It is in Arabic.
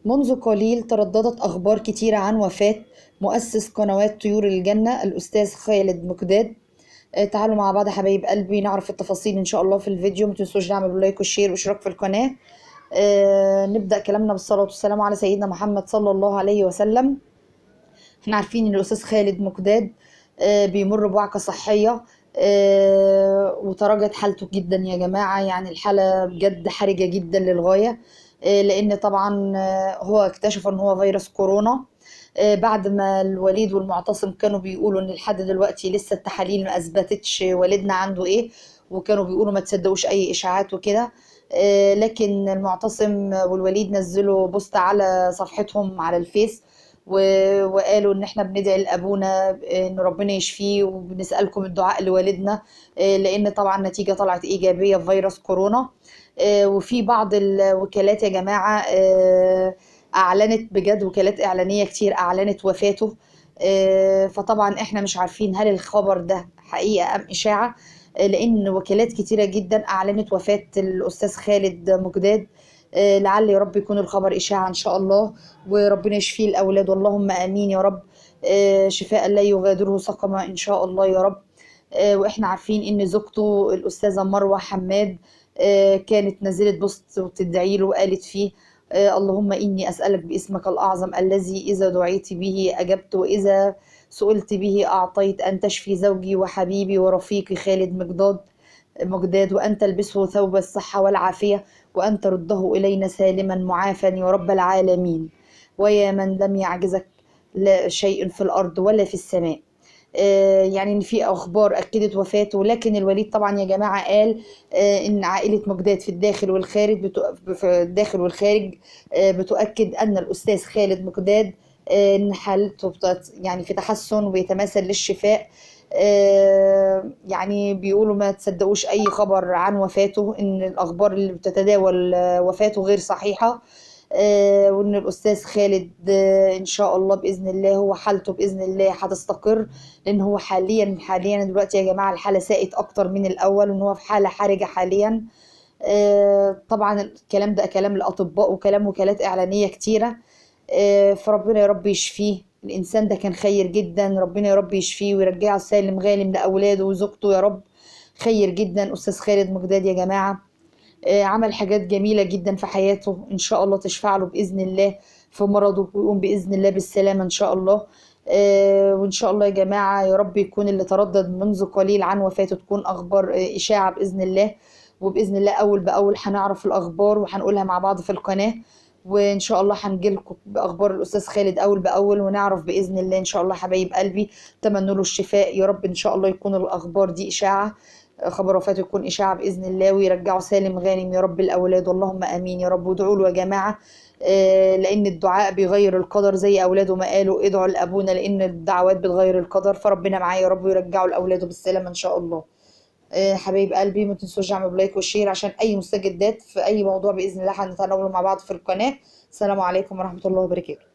منذ قليل ترددت أخبار كتيرة عن وفاة مؤسس قنوات طيور الجنة الأستاذ خالد مقداد. تعالوا مع بعض يا حبايب قلبي نعرف التفاصيل إن شاء الله في الفيديو. متنسوش دعم باللايك والشير واشتراك في القناة. نبدأ كلامنا بالصلاة والسلام على سيدنا محمد صلى الله عليه وسلم. احنا عارفين إن الأستاذ خالد مقداد بيمر بوعكة صحية، وتراجعت حالته جدا يا جماعة. يعني الحالة بجد حرجة جدا للغاية، لأن طبعا هو اكتشف إن هو فيروس كورونا بعد ما الوليد والمعتصم كانوا بيقولوا إن لحد دلوقتي لسه التحاليل ما أثبتتش والدنا عنده إيه، وكانوا بيقولوا ما تصدقوش أي إشاعات وكده. لكن المعتصم والوليد نزلوا بوست على صفحتهم على الفيس وقالوا ان احنا بندعي لابونا ان ربنا يشفيه وبنسالكم الدعاء لوالدنا، لان طبعا النتيجه طلعت ايجابيه في فيروس كورونا. وفي بعض الوكالات يا جماعه اعلنت، بجد وكالات اعلانيه كتير اعلنت وفاته. فطبعا احنا مش عارفين هل الخبر ده حقيقه ام اشاعه، لان وكالات كتيره جدا اعلنت وفاه الاستاذ خالد مقداد. لعل يا رب يكون الخبر اشاعه ان شاء الله، وربنا يشفيه الاولاد، اللهم امين يا رب. شفاء لا يغادره سقما ان شاء الله يا رب. واحنا عارفين ان زوجته الاستاذه مروه حماد كانت نزلت بوست وتدعي له وقالت فيه اللهم اني اسالك باسمك الاعظم الذي اذا دعيت به اجبت واذا سئلت به اعطيت ان تشفي زوجي وحبيبي ورفيقي خالد مقداد، وأن تلبسه ثوب الصحة والعافية، وأن ترده إلينا سالما معافا يا رب العالمين. ويا من لم يعجزك لا شيء في الأرض ولا في السماء. يعني إن في أخبار أكدت وفاته، لكن الوليد طبعا يا جماعة قال إن عائلة مقداد في الداخل والخارج في الداخل والخارج بتؤكد أن الأستاذ خالد مقداد إن حالته يعني في تحسن ويتماثل للشفاء. يعني بيقولوا ما تصدقوش اي خبر عن وفاته، ان الاخبار اللي بتتداول وفاته غير صحيحة. وان الاستاذ خالد ان شاء الله باذن الله هو حالته باذن الله هتستقر، لان هو حاليا دلوقتي يا جماعة الحالة ساءت اكتر من الاول، وان هو في حالة حرجة حاليا. طبعا الكلام ده كلام الاطباء وكلام وكالات اعلانية كتيرة. فربنا يا رب يشفيه. الإنسان ده كان خير جدا، ربنا يا رب يشفيه ويرجعه سالم غانم لأولاده وزوجته يا رب. خير جدا أستاذ خالد مقداد يا جماعة. عمل حاجات جميلة جدا في حياته، إن شاء الله تشفع له بإذن الله في مرضه ويقوم بإذن الله بالسلامة إن شاء الله. وإن شاء الله يا جماعة يا رب يكون اللي تردد منذ قليل عن وفاته تكون أخبار إشاعة بإذن الله. وبإذن الله أول بأول هنعرف الأخبار وهنقولها مع بعض في القناة، وان شاء الله هنجيلكم باخبار الاستاذ خالد اول باول ونعرف باذن الله ان شاء الله حبايب قلبي. تمنوا له الشفاء يا رب، ان شاء الله يكون الاخبار دي اشاعه، خبر وفاته يكون اشاعه باذن الله، ويرجعوا سالم غانم يا رب الاولاد، اللهم امين يا رب. وادعوا له يا جماعه، لان الدعاء بيغير القدر زي اولاده ما قالوا ادعوا لابونا، لان الدعوات بتغير القدر. فربنا معاه يا رب ويرجعوا لاولاده بالسلامه ان شاء الله. حبايب قلبي ما تنسوش تعملوا لايك وشير عشان اي مستجدات في اي موضوع باذن الله هنتناوله مع بعض في القناه. السلام عليكم ورحمه الله وبركاته.